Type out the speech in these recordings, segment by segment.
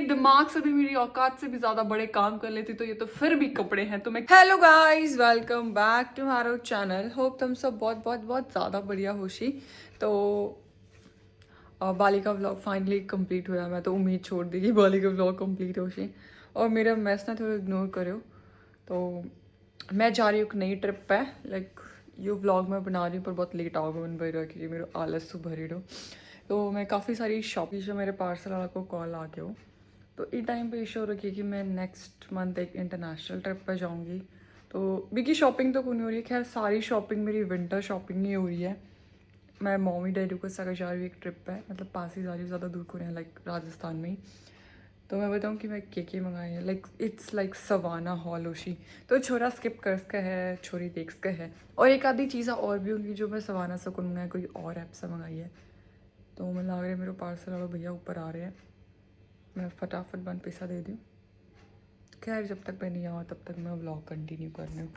दिमाग से भी, मेरी औकात से भी ज्यादा बड़े काम कर लेती तो ये तो फिर भी कपड़े हैं। तो मैं hello guys, welcome back to हमारा चैनल। होप तुम सब बहुत बहुत बहुत ज़्यादा बढ़िया होशी। तो बाली का व्लॉग फाइनली कंप्लीट हुआ। मैं तो उम्मीद छोड़ दी कि बाली का व्लॉग कंप्लीट होशी, और मेरा मैस ना थोड़ा इग्नोर करो। तो मैं जा रही हूँ एक नई ट्रिप पे। लाइक ये व्लॉग मैं बना रही हूँ पर बहुत लेट आओगे मन भर क्योंकि मेरे आलस भरी हो। तो मैं काफ़ी सारी शॉपिंग जो मेरे पार्सल वाला को कॉल आ गया हो, तो इस टाइम पे इशू हो रखी है कि मैं नेक्स्ट मंथ एक इंटरनेशनल ट्रिप पर जाऊँगी। तो बिकी शॉपिंग तो कोई नहीं हो रही है, खैर सारी शॉपिंग मेरी विंटर शॉपिंग ही हो रही है। मैं मम्मी डैडी को साथ जा रही हूँ एक ट्रिप पे, मतलब पास ही जा रही हूँ, ज़्यादा दूर को नहीं, लाइक राजस्थान में ही। तो मैं बताऊँ कि मैं के मंगाए हैं, like it's like Savannah hall ओशी। तो छोरा स्किप कर सका है, छोरी देख सका है, और एक आधी चीज़ें और भी होंगी जो मैं सवाना से को मंगाया, कोई और ऐप से मंगाई है। तो मैं लग रहा है मेरे पार्सल वाला भैया ऊपर आ रहे हैं, मैं फटाफट बंद पैसा दे दूँ। खैर जब तक मैं नहीं आऊँ तब तक मैं व्लॉग कंटिन्यू कर लूँ।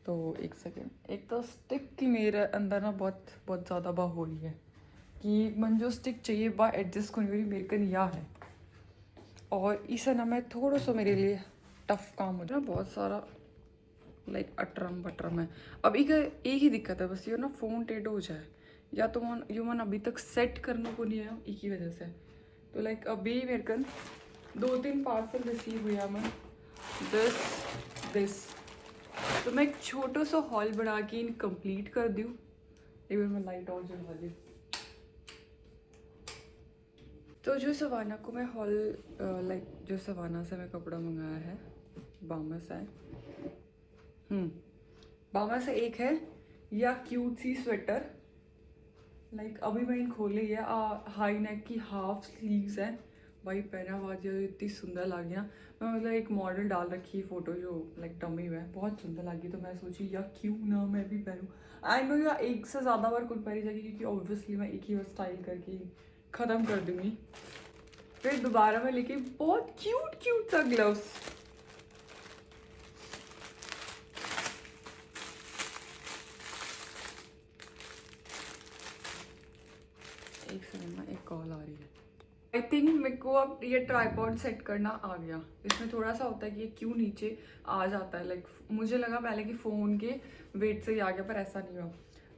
तो एक सेकेंड, एक तो स्टिक की मेरे अंदर ना बहुत बहुत ज़्यादा बाह हो रही है कि मन जो स्टिक चाहिए बा एडजस्ट करनी हो रही मेरे कन या है, और इसे ना मैं थोड़ा सा मेरे लिए टफ काम हो रहा है, बहुत सारा लाइक अटरम बटरम है। अब एक ही दिक्कत है बस, ये ना फ़ोन टेढ़ हो जाए, या तो मन यू मन अभी तक सेट करने को नहीं आया एक ही वजह से। तो लाइक अभी मेरे कन 2-3 पार्सल रिसीव हुआ मैं दिस। तो मैं एक छोटा सा हॉल बना के इन कंप्लीट कर दूँ। एक बार मैं लाइट और जलवा दूँ। तो जो सवाना को मैं हॉल लाइक जो सवाना से मैं कपड़ा मंगाया है, बामा से है, बामा से एक है या क्यूट सी स्वेटर, लाइक अभी मैं इन खोली है, हाई नेक की हाफ स्लीव्स है भाई, पहना हुआ जो इतनी सुंदर लग गया। मैं मतलब एक मॉडल डाल रखी फ़ोटो जो लाइक डमी हुआ है, बहुत सुंदर लगी, तो मैं सोची या क्यों ना मैं भी पहनूँ। आई नो या एक से ज़्यादा बार कुछ पहनी जाएगी क्योंकि ऑब्वियसली मैं एक ही बार स्टाइल करके ख़त्म कर दूँगी, फिर दोबारा मैं लेके बहुत क्यूट क्यूट सा ग्लव्स। एक सेकंड में एक कॉल आ रही है। आई थिंक मेरे को अब ये ट्राईपॉड सेट करना आ गया। इसमें थोड़ा सा होता है कि ये क्यों नीचे आ जाता है, लाइक मुझे लगा पहले कि फ़ोन के वेट से ही आ गया, पर ऐसा नहीं हुआ।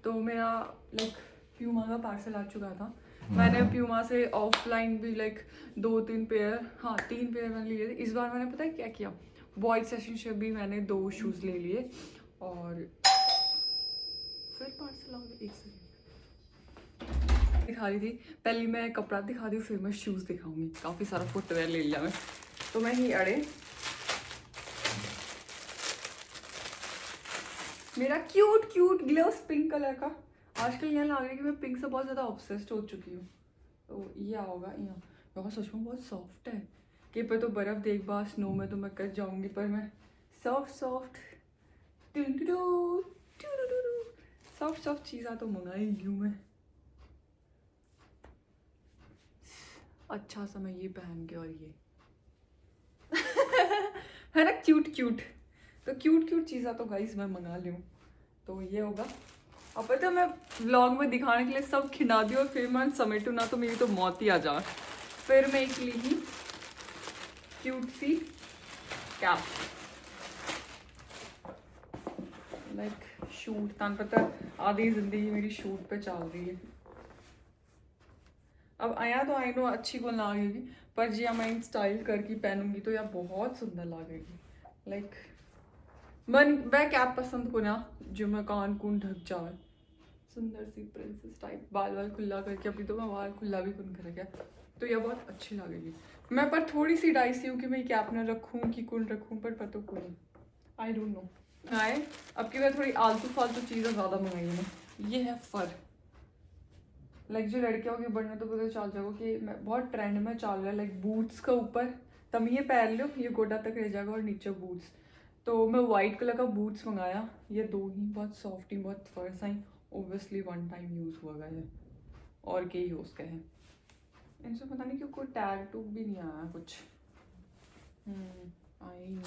तो मेरा लाइक प्यूमा का पार्सल आ चुका था। मैंने प्यूमा से ऑफलाइन भी लाइक 2-3 पेयर, हाँ 3 पेयर मैंने लिए थे। इस बार मैंने पता है क्या किया, बॉयज सेशन से भी मैंने 2 शूज़ ले लिए, और फिर पार्सल आ गया। एक सेकेंड दिखा रही थी, पहले मैं कपड़ा दिखा दी फिर मैं शूज़ दिखाऊंगी। काफ़ी सारा फुटवेयर ले लिया मैं, तो मैं ही अड़े मेरा cute cute gloves pink colour का। आजकल यहाँ लग रहा है कि मैं पिंक से बहुत ज़्यादा ऑब्सेस्ड हो चुकी हूँ। तो ये होगा यहाँ सच में बहुत सॉफ्ट है कि पर तो बर्फ़ देख बा स्नो में तो मैं कट जाऊँगी, पर मैं सॉफ्ट सॉफ्ट सॉफ्ट सॉफ्ट चीज़ा तो मंगाई लूँ मैं। अच्छा सा मैं ये पहन के, और ये है ना क्यूट क्यूट, तो क्यूट क्यूट चीज़ा तो गाइस मैं मंगा लूँ। तो ये होगा। अब पता है मैं व्लॉग में दिखाने के लिए सब खिला दी और फिर मैं समेटू ना तो मेरी तो मौत ही आ जा। फिर मैं एक ली ही क्यूट सी कैप, लाइक शूट, तान पता आधी जिंदगी मेरी शूट पे चल रही है। अब आया तो आई नो अच्छी को ना लगेगी, पर जी मैं स्टाइल करके पहनूंगी तो यार बहुत सुंदर लगेगी। लाइक मैं कैप पसंद को ना जो मैं कान कून ढक जाए, सुंदर सी प्रिंसेस टाइप, बाल वाल खुला करके। अभी तो मैं बाल खुला भी कुन कर गया, तो यह बहुत अच्छी लगेगी। मैं पर थोड़ी सी डाइसी हूँ कि मैं कैप न रखूँ कि कुन रखूँ, पर पता को नहीं, आई डोंट नो। आए अब की मैं थोड़ी आलतू फालतू चीज़ें ज़्यादा मंगाई मैं। ये है फर, लाइक जो लड़कियों के बढ़ने तो पता चल जाएगा कि मैं बहुत ट्रेंड में चल रहा है, लाइक बूट्स का ऊपर तब ये पहन लो, ये गोडा तक रह जाएगा और नीचे बूट्स। तो मैं वाइट कलर का बूट्स मंगाया, ये 2 ही, बहुत सॉफ्ट ही, बहुत फर्स आई। ओब्वियसली 1 टाइम यूज़ हुआ है, और के यूज़ के हैं इनसे, पता नहीं क्यों कोई टैग टूग भी नहीं आया कुछ। आई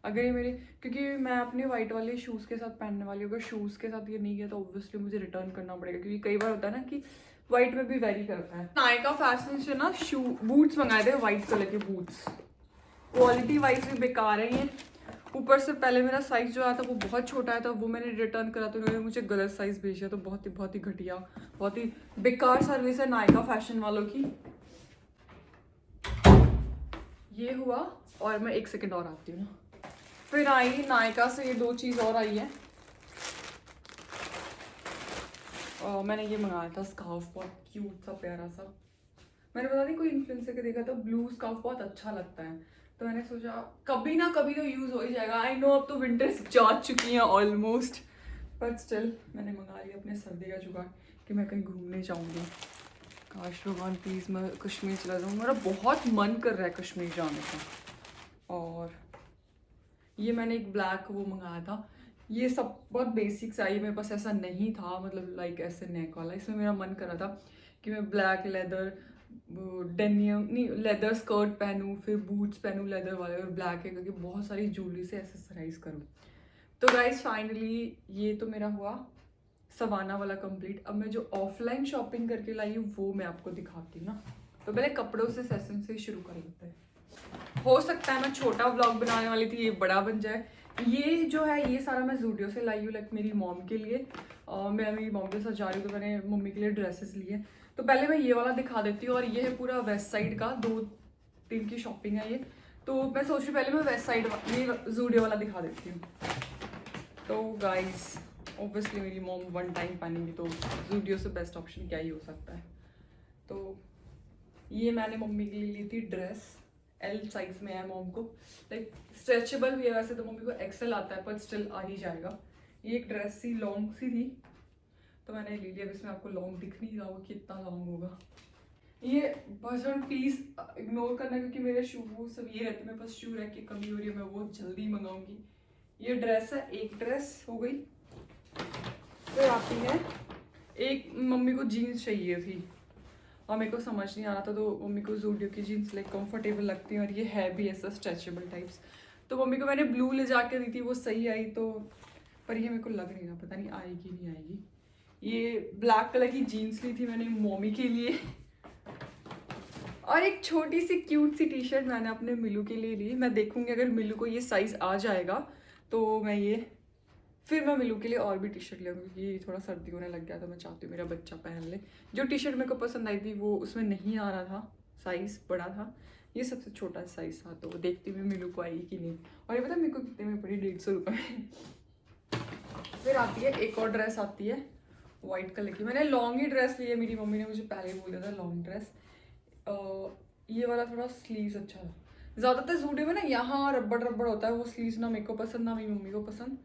अगर ये मेरे, क्योंकि मैं अपने वाइट वाले शूज़ के साथ पहनने वाली हूँ, अगर शूज़ के साथ ये नहीं गया तो ऑब्वियसली मुझे रिटर्न करना पड़ेगा, क्योंकि कई बार होता है ना कि वाइट में भी वेरी करता है। नायका फैशन से ना शू बूट्स मंगाए थे, वाइट कलर के बूट्स, क्वालिटी वाइज भी बेकार है ये। ऊपर से पहले मेरा साइज जो आया था वो बहुत छोटा आया था, वो मैंने रिटर्न करा तो उन्होंने मुझे गलत साइज भेजा, तो बहुत ही घटिया, बहुत ही बेकार सर्विस है नायका फैशन वालों की। ये हुआ, और मैं 1 सेकंड और आती हूँ ना। फिर आई नायका से ये 2 चीज़ और आई है। मैंने ये मंगाया था स्कार्फ, बहुत क्यूट सा प्यारा सा। मैंने पता नहीं कोई इन्फ्लुएंसर के देखा था, ब्लू स्कार्फ बहुत अच्छा लगता है, तो मैंने सोचा कभी ना कभी तो यूज़ हो ही जाएगा। आई नो अब तो विंटर्स जा चुकी हैं ऑलमोस्ट, बट स्टिल मैंने मंगा लिया अपने सर्दी का जुगाड़ कि मैं कहीं घूमने जाऊँगी। काश भगवान प्लीज़ मैं कश्मीर चला जाऊँ, मेरा बहुत मन कर रहा है कश्मीर जाने का। और ये मैंने एक ब्लैक वो मंगाया था, ये सब बहुत बेसिक्स आई, मेरे पास ऐसा नहीं था, मतलब लाइक ऐसे नेक वाला। इसमें मेरा मन कर रहा था कि मैं ब्लैक लेदर डेनियम नहीं लेदर स्कर्ट पहनूं, फिर बूट्स पहनूं लेदर वाले, और ब्लैक है करके बहुत सारी ज्वेलरी से एसेसराइज करूं। तो गाइस फाइनली ये तो मेरा हुआ सवाना वाला कंप्लीट। अब मैं जो ऑफलाइन शॉपिंग करके लाई हूँ वो मैं आपको दिखाती हूँ ना। तो पहले कपड़ों से सेशन से शुरू कर लेते हैं। हो सकता है मैं छोटा व्लॉग बनाने वाली थी, ये बड़ा बन जाए। ये जो है ये सारा मैं जूडियो से लाई हूँ, लाइक मेरी मॉम के लिए। मैं मेरी मॉम के साथ जा रही हूँ तो मैंने मम्मी के लिए ड्रेसेस लिए। तो पहले मैं ये वाला दिखा देती हूँ, और ये है पूरा वेस्ट साइड का, 2 दिन की शॉपिंग है ये। तो मैं सोच रही पहले मैं वेस्ट साइड ये जूडियो वाला दिखा देती हूँ। तो गाइस ऑब्वियसली मेरी मॉम 1 टाइम पहनेंगी, तो जूडियो से बेस्ट ऑप्शन क्या ही हो सकता है। तो ये मैंने मम्मी के लिए ली थी ड्रेस, एल साइज में है मॉम को, लाइक स्ट्रेचेबल भी है, वैसे तो मम्मी को एक्सेल आता है पर स्टिल आ ही जाएगा। ये एक ड्रेस सी लॉन्ग सी थी तो मैंने ले लिया। अब इसमें आपको लॉन्ग दिख नहीं रहा होगा कितना लॉन्ग होगा। ये वर्जन प्लीज इग्नोर करना क्योंकि मेरे शू वो सब ये रहते हैं, मेरे पास शू रह के कमी हो रही है, मैं वो जल्दी मंगाऊंगी। ये ड्रेस है, एक ड्रेस हो गई। फिर आती है एक, मम्मी को जीन्स चाहिए थी और मेरे को समझ नहीं आ रहा था, तो मम्मी को जूडियो की जीन्स लाइक कंफर्टेबल लगती हैं और ये है भी ऐसा स्ट्रेचेबल टाइप्स। तो मम्मी को मैंने ब्लू ले जाके दी थी, वो सही आई, तो पर ये मेरे को लग नहीं रहा, पता नहीं आएगी नहीं आएगी। ये ब्लैक कलर की जीन्स ली थी मैंने मम्मी के लिए, और एक छोटी सी क्यूट सी टी शर्ट मैंने अपने मिलू के लिए ली। मैं देखूंगी अगर मिलू को ये साइज़ आ जाएगा तो मैं ये फिर मैं मिलू के लिए और भी टी शर्ट ले, क्योंकि थोड़ा सर्दी होने लग गया तो मैं चाहती हूँ मेरा बच्चा पहन ले। जो टी शर्ट मेरे को पसंद आई थी वो उसमें नहीं आ रहा था, साइज़ बड़ा था, ये सबसे छोटा साइज़ था, तो देखती हुई मिलू को आएगी कि नहीं। और ये पता मेरे को कितने में पड़ी, 150 रुपये में। फिर आती है एक और ड्रेस आती है वाइट कलर की, मैंने लॉन्ग ही ड्रेस ली है, मेरी मम्मी ने मुझे पहले बोल दिया था लॉन्ग ड्रेस। ये वाला थोड़ा स्लीव्स अच्छा था। ज़्यादातर जूडियो में ना यहाँ रबड़ रबड़ होता है, वो स्लीव्स ना मेरे को पसंद ना मेरी मम्मी को पसंद।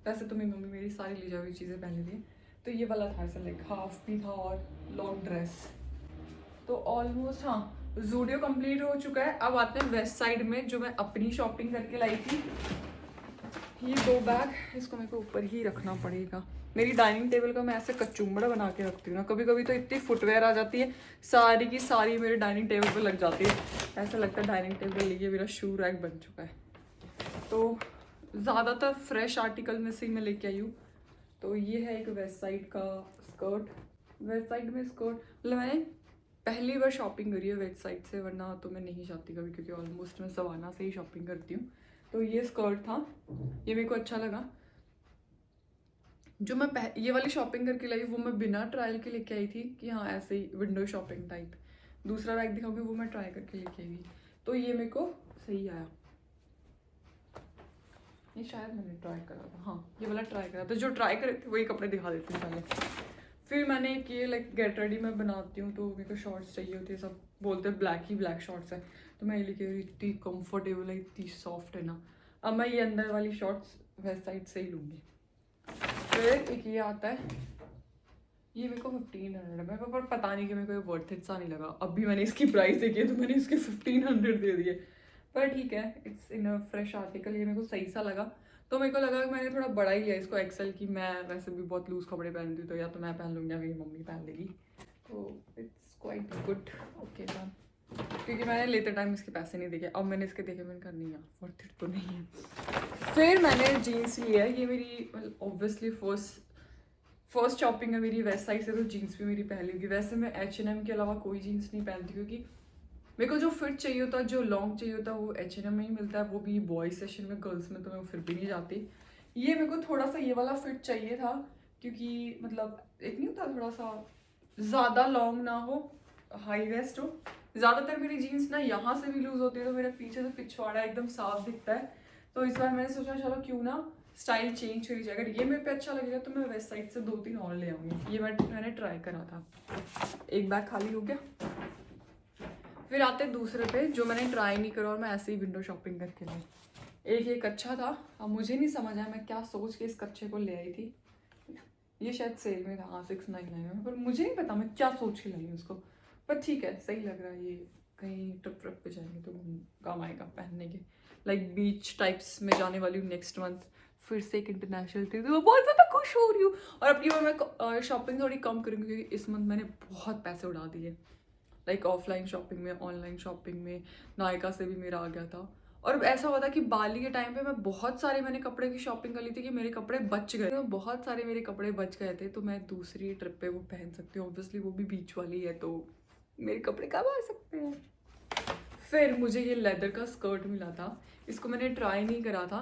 वैसे तो मेरी मम्मी मेरी सारी ली जाई हुई चीज़ें पहन ली, तो ये वाला था ऐसा लाइक हाफ भी था और लॉन्ग ड्रेस। तो ऑलमोस्ट हाँ जूडियो कंप्लीट हो चुका है। अब आते हैं वेस्ट साइड में जो मैं अपनी शॉपिंग करके लाई थी। ये 2 बैग, इसको मेरे को ऊपर ही रखना पड़ेगा। मेरी डाइनिंग टेबल का मैं ऐसे कचुम्बड़ा बना के रखती हूँ ना, कभी कभी तो इतनी फुटवेयर आ जाती है सारी की सारी मेरे डाइनिंग टेबल पर लग जाती है, ऐसा लगता है डाइनिंग टेबल लेके मेरा शू रैक बन चुका है। तो ज़्यादातर फ्रेश आर्टिकल में से ही मैं लेके आई हूँ। तो ये है एक वेस्ट साइड का स्कर्ट, वेस्ट साइड में स्कर्ट, मतलब मैंने पहली बार शॉपिंग करी है वेस्ट साइड से, वरना तो मैं नहीं जाती कभी क्योंकि ऑलमोस्ट मैं सवाना से ही शॉपिंग करती हूँ। तो ये स्कर्ट था, ये मेरे को अच्छा लगा। जो मैं ये वाली शॉपिंग करके लाई वो मैं बिना ट्रायल के लेके आई थी कि हाँ ऐसे ही विंडो शॉपिंग टाइप। दूसरा बैग दिखाऊंगी वो मैं ट्राई करके लेके आई थी, तो ये मेरे को सही आया। ये शायद मैंने ट्राई करा था, हाँ ये वाला ट्राई करा था। जो ट्राई करे थे वही कपड़े दिखा देती हूँ पहले। फिर मैंने एक ये लाइक गेट रेडी मैं बनाती हूँ तो मेरे को शॉर्ट्स चाहिए होती है, सब बोलते हैं ब्लैक ही ब्लैक शॉर्ट्स है, तो मैं ये लेके इतनी कंफर्टेबल है, इतनी सॉफ्ट है ना। अब मैं ये अंदर वाली शॉर्ट्स वेस्ट साइड से ही लूँगी। फिर एक ये आता है, ये मेरे को 1500 है, मेरे को पर पता नहीं कि मेरे को ये वर्थ इट सा नहीं लगा। अभी मैंने इसकी प्राइस देखी है तो मैंने इसके 1500 दे दिए, पर ठीक है it's in a fresh article, ये मेरे को सही सा लगा। तो मेरे को लगा कि मैंने थोड़ा बड़ा ही लिया इसको एक्सेल की, मैं वैसे भी बहुत लूज कपड़े पहनती हूँ तो या तो मैं पहन लूँगी या मेरी मम्मी पहन लेगी, तो it's quite good. Okay done, क्योंकि मैंने लेते टाइम इसके पैसे नहीं देखे, अब मैंने इसके देखे, मैंने करनी है वर्थ इट तो नहीं है। फिर मैंने जीन्स ली है, ये मेरी ऑब्वियसली फर्स्ट शॉपिंग है मेरी वेस्ट साइड से, तो जीन्स भी मेरी पहली होगी। वैसे मैं H&M के अलावा कोई जीन्स नहीं पहनती, क्योंकि मेरे को जो फिट चाहिए होता है, जो लॉन्ग चाहिए होता है, वो H&M में ही मिलता है, वो भी बॉयज सेक्शन में। गर्ल्स में तो मैं फिर भी नहीं जाती। ये मेरे को थोड़ा सा ये वाला फिट चाहिए था, क्योंकि मतलब एक नहीं होता, थोड़ा सा ज़्यादा लॉन्ग ना हो, हाई वेस्ट हो। ज़्यादातर मेरी जीन्स ना यहाँ से भी लूज होती है, तो मेरे पीछे से पिछवाड़ा एकदम साफ दिखता है। तो इस बार मैंने सोचा चलो क्यों ना स्टाइल चेंज करी जाए। अगर ये मेरे पे अच्छा लगेगा तो मैं वेस्ट साइड से 2-3 और ले आऊँगी। ये मैंने ट्राई करा था। एक बैग खाली हो गया। फिर आते दूसरे पे, जो मैंने ट्राई नहीं करा और मैं ऐसे ही विंडो शॉपिंग करके लाई। एक ये कच्छा था, अब मुझे नहीं समझ आया मैं क्या सोच के इस कच्छे को ले आई थी। ये शायद सेल में था, हाँ 699 में, पर मुझे नहीं पता मैं क्या सोच के लाई हूँ उसको। पर ठीक है, सही लग रहा है। ये कहीं ट्रिप पे जाएंगे तो काम आएगा पहनने के। लाइक बीच टाइप्स में जाने वाली हूँ नेक्स्ट मंथ, फिर से एक इंटरनेशनल ट्रिप, तो बहुत ज़्यादा खुश हो रही हूँ। और अपनी बार मैं शॉपिंग थोड़ी कम करूँगी, क्योंकि इस मंथ मैंने बहुत पैसे उड़ा दिए। लाइक ऑफलाइन शॉपिंग में, ऑनलाइन शॉपिंग में, नायका से भी मेरा आ गया था। और ऐसा हुआ था कि बाली के टाइम पे मैं बहुत सारे मैंने कपड़े की शॉपिंग कर ली थी कि मेरे कपड़े बच गए, तो बहुत सारे मेरे कपड़े बच गए थे, तो मैं दूसरी ट्रिप पे वो पहन सकती हूँ। ऑब्वियसली वो भी बीच वाली है, तो मेरे कपड़े कब आ सकते हैं। फिर मुझे ये लेदर का स्कर्ट मिला था। इसको मैंने ट्राई नहीं करा था,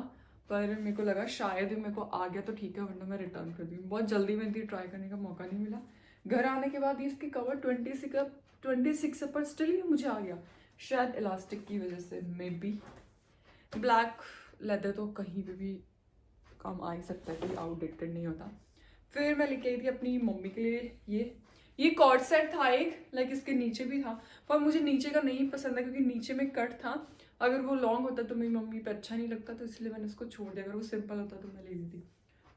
पर मेरे को लगा शायद मेरे को आ गया तो ठीक है, वरना मैं रिटर्न कर दूँगी। बहुत जल्दी में थी, ट्राई करने का मौका नहीं मिला। घर आने के बाद इसकी कवर 26 है, पर स्टिल ये मुझे आ गया, शायद इलास्टिक की वजह से, मे बी। ब्लैक लेदर तो कहीं पे भी काम आ ही सकता है, कोई आउटडेटेड नहीं होता। फिर मैं लेके आई थी अपनी मम्मी के लिए ये कॉर्ड सेट था एक, लाइक इसके नीचे भी था, पर मुझे नीचे का नहीं पसंद है, क्योंकि नीचे में कट था। अगर वो लॉन्ग होता तो मेरी मम्मी पे अच्छा नहीं लगता, तो इसलिए मैंने उसको छोड़ दिया। अगर वो सिंपल होता तो मैं ले ली थी।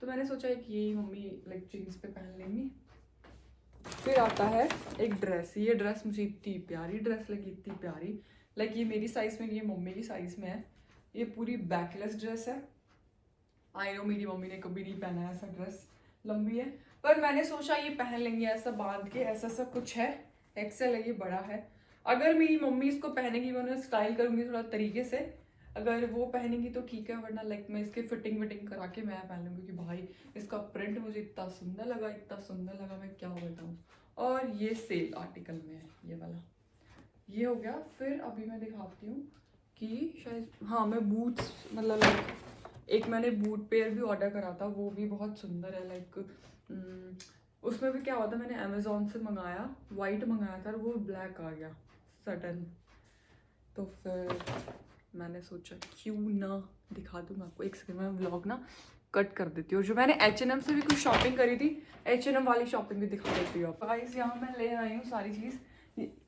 तो मैंने सोचा एक यही मम्मी लाइक जीन्स पे पहन लेंगी। फिर आता है एक ड्रेस। ये ड्रेस मुझे इतनी प्यारी ड्रेस लगी, इतनी प्यारी। लाइक ये मेरी साइज में नहीं है, मम्मी की साइज में है। ये पूरी बैकलेस ड्रेस है। आई नो मेरी मम्मी ने कभी नहीं पहना है ऐसा ड्रेस, लंबी है, पर मैंने सोचा ये पहन लेंगे ऐसा बांध के। ऐसा सा कुछ है, एक्सेल है, ये बड़ा है। अगर मेरी मम्मी इसको पहनेगी, मैं उन्हें स्टाइल करूँगी थोड़ा तरीके से। अगर वो पहनेंगी तो ठीक है, वरना लाइक मैं इसके फिटिंग विटिंग करा के मैं पहन लूँगी। कि भाई इसका प्रिंट मुझे इतना सुंदर लगा, इतना सुंदर लगा, मैं क्या बताऊँ। और ये सेल आर्टिकल में है ये वाला। ये हो गया। फिर अभी मैं दिखाती हूँ कि शायद, हाँ मैं बूट्स, मतलब एक मैंने बूट पेयर भी ऑर्डर करा था, वो भी बहुत सुंदर है। लाइक उसमें भी क्या हुआ था, मैंने अमेज़ोन से मंगाया, वाइट मंगाया था और वो ब्लैक आ गया सडन। तो फिर मैंने सोचा क्यों ना दिखा दूँ मैं आपको। एक सेकंड में व्लॉग ना कट कर देती हूँ। और जो मैंने H&M से भी कुछ शॉपिंग करी थी, H&M वाली शॉपिंग भी दिखा देती हूँ आपको। गाइस यहाँ मैं ले आई हूँ सारी चीज़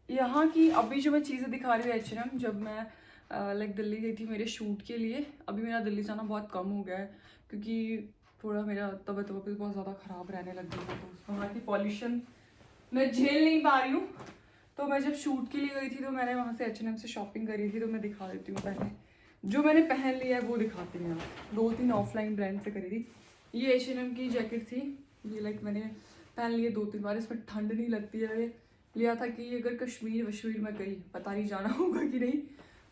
यहाँ की। अभी जो मैं चीज़ें दिखा रही हूँ H&M, जब मैं लाइक दिल्ली गई थी मेरे शूट के लिए। अभी मेरा दिल्ली जाना बहुत कम हो गया है, क्योंकि थोड़ा मेरा तबीयत बहुत ज़्यादा ख़राब रहने लग गई है, तो वहाँ की पॉल्यूशन मैं झेल नहीं पा रही हूँ। तो मैं जब शूट के लिए गई थी तो मैंने वहाँ से H&M से शॉपिंग करी थी। तो मैं दिखा देती हूँ, पहले जो मैंने पहन लिया है वो दिखाती हूँ। 2-3 ऑफलाइन ब्रांड से करी थी। ये H&M की जैकेट थी, ये लाइक मैंने पहन ली है 2-3 बार। इसमें ठंड नहीं लगती है। लिया था कि अगर कश्मीर वश्मीर में कहीं पता नहीं जाना होगा कि नहीं,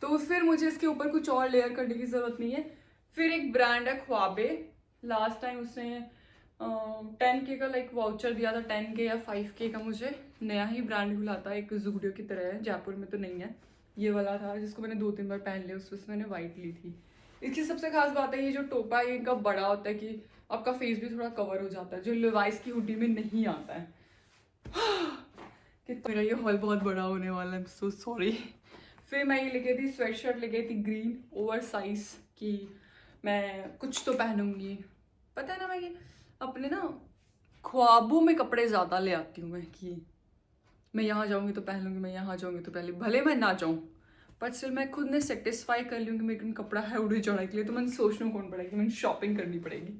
तो फिर मुझे इसके ऊपर कुछ और लेयर करने की ज़रूरत नहीं है। फिर एक ब्रांड है ख्वाबे। लास्ट टाइम उसने 10K का लाइक वाउचर दिया था, 10K या 5K का। मुझे नया ही ब्रांड खुला था, एक जूडियो की तरह है, जयपुर में तो नहीं है। ये वाला था जिसको मैंने 2-3 बार पहन लिया, उसमें मैंने वाइट ली थी। इसकी सबसे खास बात है ये जो टोपा है, इनका बड़ा होता है कि आपका फेस भी थोड़ा कवर हो जाता है, जो लिवाइस की हुडी में नहीं आता है। कि मेरा ये हॉल बहुत बड़ा होने वाला है, आई एम सो सॉरी। फिर मैं ये लेके थी स्वेट शर्ट, लेके थी ग्रीन ओवर साइज की। मैं कुछ तो पहनूंगी, पता है ना, मैं अपने ना ख्वाबों में कपड़े ज़्यादा ले आती हूँ मैं, कि मैं यहाँ जाऊँगी तो पहन लूँगी, मैं यहाँ जाऊँगी तो पहले भले मैं ना जाऊँ, बट स्टिल मैं खुद ने सेटिस्फाई कर लूँगी मेरे कपड़ा है उड़े चढ़ाई के लिए। तो मैंने सोचना कौन पड़ेगी, मैंने शॉपिंग करनी पड़ेगी।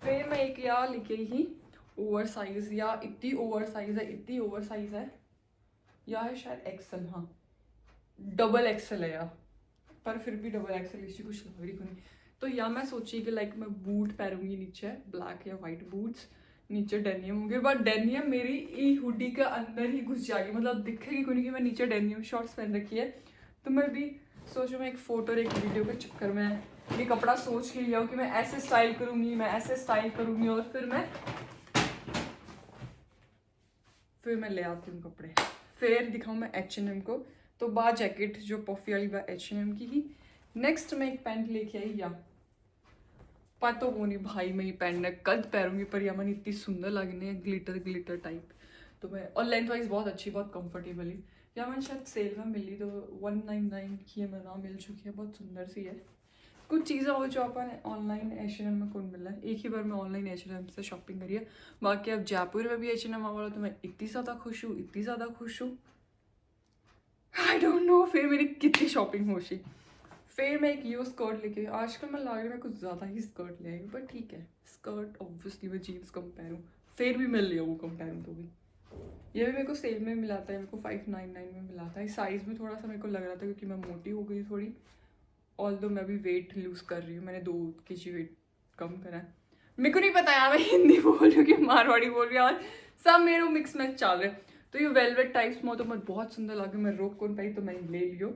फिर मैं एक या लेके ही ओवर साइज, या इतनी ओवर साइज है, इतनी ओवर साइज है, या है शायद एक्सेल, हाँ डबल एक्सेल है यार, पर फिर भी डबल एक्सेल इसी कुछ लग रही को नहीं। तो या मैं सोची कि लाइक मैं बूट पहनूंगी नीचे, ब्लैक या वाइट बूट्स, नीचे डेनियम होंगे, बट डेनियम मेरी ई हुडी के अंदर ही घुस जाएगी, मतलब दिखेगी कोई नहीं कि मैं नीचे डेनियम शॉर्ट्स पहन रखी है। तो मैं भी सोचूँ मैं एक फोटो और एक वीडियो के चक्कर में ये कपड़ा सोच के लिया हूँ कि मैं ऐसे स्टाइल करूँगी, मैं ऐसे स्टाइल करूँगी, और फिर मैं फिर मैं ले आती हूँ कपड़े। फिर दिखाऊँ मैं H&M को, तो बाहर जैकेट जो पफी वाली बार H&M की ही। नेक्स्ट मैं एक पैंट लेके आई, या पता वो नहीं भाई मैं ये पहनना कद पैरूंगी, पर या मन इतनी सुंदर लगने है, ग्लिटर ग्लिटर टाइप। तो मैं, और लेंथ वाइज बहुत अच्छी, बहुत कंफर्टेबल है। या मन शायद सेल में मिली, तो 199 की है, मैं ना मिल चुकी है, बहुत सुंदर सी है। कुछ चीज़ें हो जो अपन ऑनलाइन H&M में कौन मिल रहा है। एक ही बार मैं ऑनलाइन H&M से शॉपिंग करी है। बाकी अब जयपुर में भी H&M आवा, तो मैं इतनी ज़्यादा खुश हूँ, इतनी ज़्यादा खुश हूँ, आई डोंट नो फिर मेरी कितनी शॉपिंग हो सी। फिर मैं एक यो स्कर्ट लेके, आजकल मैं लग रहा है मैं कुछ ज़्यादा ही स्कर्ट ले आई हूँ, पर ठीक है, स्कर्ट ऑब्वियसली मैं जीन्स कंपेयर हूँ, फिर भी मिल लिया वो कंपेयर हूँ तो भी। ये भी मेरे को सेल में मिला था, मेरे को 599 में मिला था। इस साइज़ में थोड़ा सा मेरे को लग रहा था क्योंकि मैं मोटी हो गई थोड़ी, ऑल्दो मैं भी वेट लूज़ कर रही हूँ, मैंने 2 kg वेट कम करा है। मेरे को नहीं पता यार मैं हिंदी बोल रही हूँ कि मारवाड़ी बोल रही हूँ, और सब मेरे मिक्स मैच चल रहे। तो ये वेलवेट टाइप्स में तो मैं बहुत सुंदर लगे, मैं रोक कौन पाई, तो मैंने ले लियो।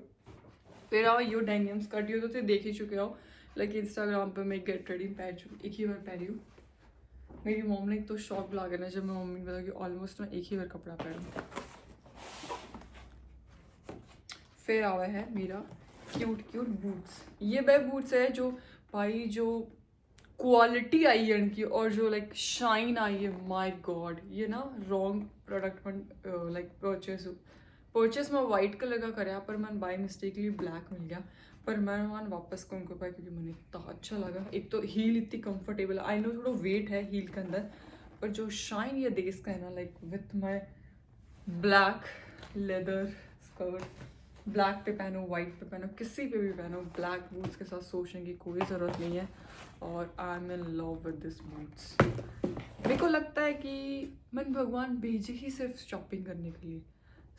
फिर आओ यो डेनियम स्कर्ट, यो तो देख ही चुके हो, लाइक इंस्टाग्राम पे मैं गेट रेडी पहन चुकी, एक ही बार पहनी हूँ। मेरी मॉम ने एक तो शौक लगा ना, जब मैं मम्मी ने बताया कि ऑलमोस्ट मैं एक ही बार कपड़ा पहनूँ। फिर आवा है मेरा क्यूट क्यूट बूट्स। ये वह बूट्स है जो भाई, जो क्वालिटी आई है इनकी, और जो लाइक शाइन आई है, माय गॉड। ये ना रॉन्ग प्रोडक्ट में लाइक परचेस में वाइट कलर का कराया, पर मैंने बाय मिस्टेकली ब्लैक मिल गया, पर मैंने वन वापस को उनको पाया क्योंकि मैंने इतना अच्छा लगा। एक तो हील इतनी कंफर्टेबल, आई नो थोड़ा वेट है हील के अंदर, पर जो शाइन ये देश का है ना, like with my black leather skirt, black पे पहनो, वाइट पे पहनो, किसी पे भी पहनो, ब्लैक बूट्स के साथ सोचने की कोई ज़रूरत नहीं है। और I am in love with this boots. मेरे को लगता है कि मन भगवान भेजे ही सिर्फ शॉपिंग करने के लिए,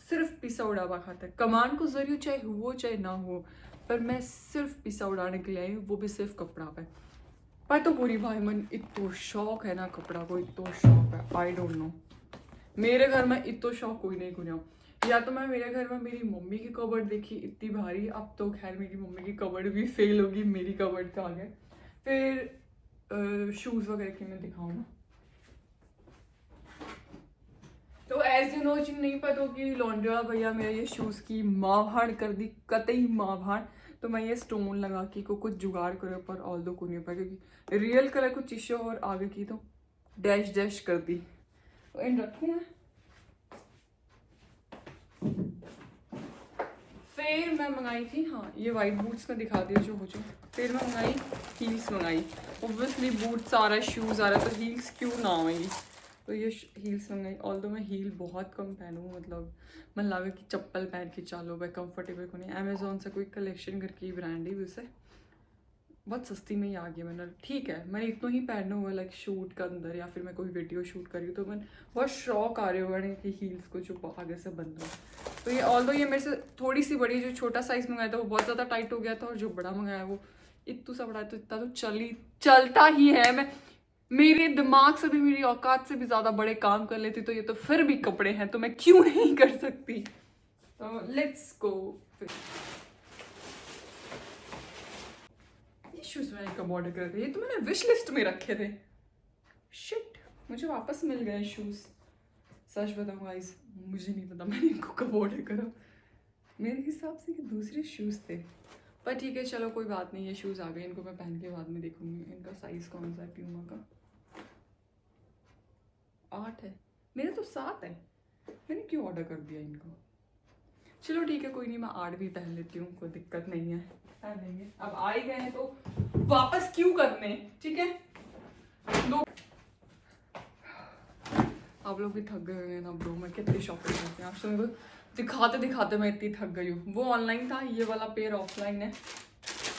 सिर्फ पिसा उड़ावा खाता है। कमान को जरिए चाहे हो चाहे ना हो, पर मैं सिर्फ पिसा उड़ाने के लिए आई हूँ, वो भी सिर्फ कपड़ा पे। पर तो पूरी भाई मन इतना शौक है ना कपड़ा को, इतना शौक है, आई डोंट नो मेरे घर में इतना शौक कोई नहीं कुनिया। या तो मैं मेरे घर में मेरी मम्मी की कबर्ड देखी इतनी भारी, अब तो खैर मेरी मम्मी की कबर्ड भी फेल होगी, मेरी कबर्ड का आगे। फिर शूज़ वगैरह की मैं दिखाऊँ ना, तो एज यू नो, जिन नहीं पता कि लॉन्ड्री वाला भैया मेरा ये शूज़ की माँ भाड़ कर दी, कतई माँ भाड़। तो मैं ये स्टोन लगा के को कुछ जुगाड़ करे, पर ऑल दो को नहीं पाया क्योंकि रियल कलर कुछ इश्यू और आगे की तो डैश डैश कर दी। तो इन रखूँ मैं। फिर मैं मंगाई थी, हाँ ये वाइट बूट्स में दिखा दिया जो हो जो। फिर मैं मंगाई हील्स मंगाई, ओब्वियसली बूट्स आ रहा है, शूज़ आ रहा है, तो हील्स क्यों ना आएंगी। तो ये हील्स मंगाई, ऑल्दो मैं हील बहुत कम पहनूँ, मतलब मन लगा कि चप्पल पहन के चलो भाई, कंफर्टेबल को नहीं। अमेजोन से कोई कलेक्शन करके ब्रांड ही उसे बहुत सस्ती में ही आ गया। मैंने ठीक है, मैंने इतना ही पहना हुआ लाइक शूट के अंदर, या फिर मैं कोई वीडियो शूट करी तो मैं बहुत शौक आ रहे होगा कि हील्स को जो आगे से बंद हो। तो ये ऑल्दो ये मेरे से थोड़ी सी बड़ी, जो छोटा साइज़ मंगाया था वो बहुत ज़्यादा टाइट हो गया था, और जो बड़ा मंगाया वो इतना सा बड़ा है, तो इतना तो चलता ही है। मैं मेरे दिमाग से भी, मेरी औकात से भी ज़्यादा बड़े काम कर लेती, तो ये तो फिर भी कपड़े हैं, तो मैं क्यों नहीं कर सकती। तो लेट्स गो। शूज़ मैंने कब ऑर्डर करे थे, ये तो मैंने विश लिस्ट में रखे थे। शिट, मुझे वापस मिल गए शूज़। सच बताऊँ गाइस, मुझे नहीं पता मैंने इनको कब ऑर्डर करा, मेरे हिसाब से ये दूसरे शूज़ थे, पर ठीक है चलो कोई बात नहीं, ये शूज़ आ गए, इनको मैं पहन के बाद में देखूंगी इनका साइज़ कौन सा है। प्यूमा का 8 है, मेरा तो 7 है, मैंने क्यों ऑर्डर कर दिया इनको। चलो ठीक है कोई नहीं, मैं 8 भी पहन लेती हूँ, कोई दिक्कत नहीं है, पहन लेंगे। अब आ ही गए हैं तो वापस क्यों करने, ठीक है। दो आप लोग भी थक गए होंगे ना ब्रो, मैं कितनी शॉपिंग करती हूँ आज तो, मेरे को दिखाते दिखाते मैं इतनी थक गई हूँ। वो ऑनलाइन था, ये वाला पेयर ऑफलाइन है।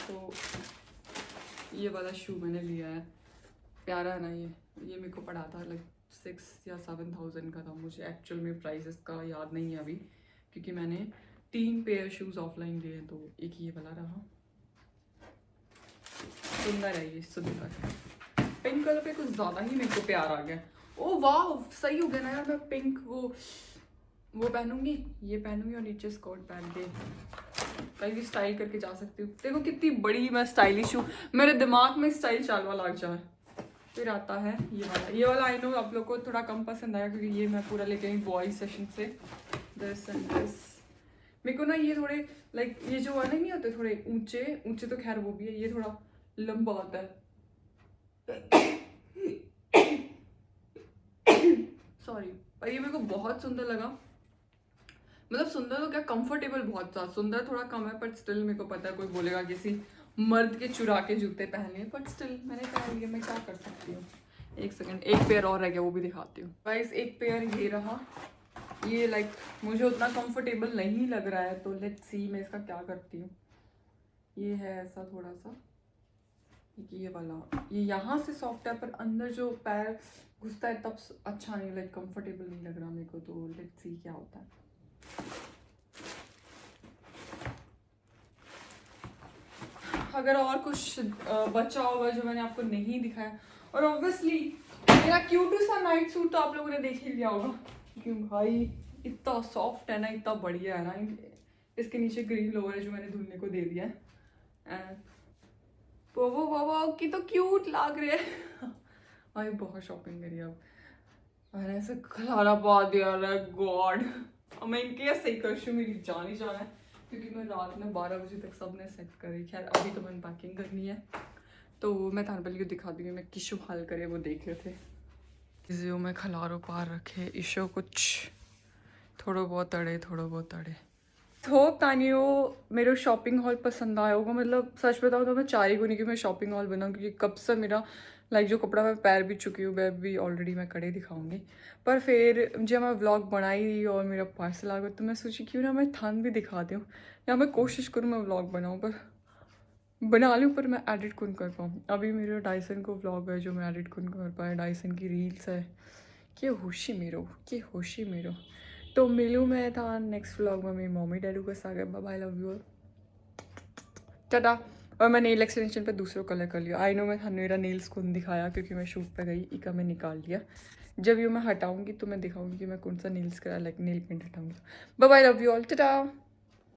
तो ये वाला शू मैंने लिया है, प्यारा है ना ये मेरे को पड़ा था लाइक 6 या 7,000 का था। मुझे एक्चुअल में प्राइसेस का याद नहीं है अभी, क्योंकि मैंने 3 पेयर शूज़ ऑफलाइन लिए, तो एक ये वाला रहा। सुंदर है ये, सुंदर पिंक कलर पे कुछ ज़्यादा ही मेरे को प्यार आ गया। ओ वाह सही हो गया ना यार, मैं पिंक वो पहनूंगी, ये पहनूंगी और नीचे स्कर्ट पहन के कहीं भी स्टाइल करके जा सकती हूँ। देखो कितनी बड़ी मैं स्टाइलिश हूँ, मेरे दिमाग में स्टाइल चालवा लग जाए। फिर आता है ये वाला आई नो आप लोग को थोड़ा कम पसंद आया क्योंकि ये मैं पूरा लेके आई बॉयज सेशन से। दिस एंड दिस मेरे को ना ये थोड़े लाइक ये जो वाले नहीं होते थोड़े ऊंचे ऊंचे तो खैर वो भी है, ये थोड़ा लंबा होता है। सॉरी, पर ये मेरे को बहुत सुंदर लगा। मतलब सुंदर तो क्या, कंफर्टेबल बहुत था। सुंदर थोड़ा कम है पर स्टिल मेरे को पता है कोई बोलेगा किसी मर्द के चुरा के जूते पहन लिए, बट स्टिल मैंने पहन लिए, मैं क्या कर सकती हूँ। एक सेकंड, एक पेयर और रह गया वो भी दिखाती हूँ गाइस। एक पेयर ये रहा, ये लाइक मुझे उतना कंफर्टेबल नहीं लग रहा है तो लेट्स सी मैं इसका क्या करती हूँ। ये है ऐसा थोड़ा सा, ये वाला ये यहाँ से सॉफ्ट है पर अंदर जो पैर घुसता है तब अच्छा नहीं, लाइक कंफर्टेबल नहीं लग रहा मेरे को, तो लेट्स सी क्या होता है। अगर और कुछ बचा होगा जो मैंने आपको नहीं दिखाया, और ऑब्वियसली मेरा क्यूट सा नाइट सूट तो आप लोगों ने देख ही लिया होगा क्योंकि भाई इतना सॉफ्ट है ना, इतना बढ़िया है ना। इसके नीचे ग्रीन लोअर है जो मैंने धुलने को दे दिया है एंड वो की तो क्यूट लग रहे है। भाई बहुत शॉपिंग करी अब, मैंने ऐसे खलारा पा दिया गॉड। अब मैं इनके सही कर मेरी जान ही जाना है क्योंकि मैं रात में 12 बजे तक सबने सेट करी। खैर अभी तो मैंने पैकिंग करनी है, तो मैं थानपली को दिखा दूँगी मैं किशो हाल करे वो देख रहे थे। जो मैं खलारों पार रखे ईशो कुछ थोड़ा बहुत अड़े होप तानियो मेरे शॉपिंग हॉल पसंद आया होगा। मतलब सच बताऊँ तो मैं चाह रही हूँ कि मैं शॉपिंग हॉल बनाऊँ क्योंकि कब से मेरा लाइक जो कपड़ा मैं पैर भी चुकी हूँ वह भी ऑलरेडी मैं कड़े दिखाऊंगी। पर फिर जब मैं व्लॉग बनाई और मेरा पार्सल आ गया तो मैं सोची क्यों ना मैं थान भी दिखा दूँ, या मैं कोशिश करूँ मैं व्लॉग बनाऊँ, पर बना लूँ पर मैं एडिट कौन कर पाऊँ। अभी मेरे डाइसन को व्लॉग है जो मैं एडिट कौन कर पाए, डाइसन की रील्स है। के होशी मेरो। तो मिलूँ मैं था नेक्स्ट व्लॉग में मेरी मम्मी डैडी के साथ। Bye, I love you all, tata. और मैं नेल एक्सटेंशन पे दूसरा कलर कर लिया। आई नो मैं मेरा नेल्स को दिखाया क्योंकि मैं शूट पे गई, इका मैं निकाल लिया। जब ये मैं हटाऊंगी तो मैं दिखाऊंगी कि मैं कौन सा नेल्स करा, लाइक नेल पेंट हटाऊंगी। Bye, I love you all, Tata.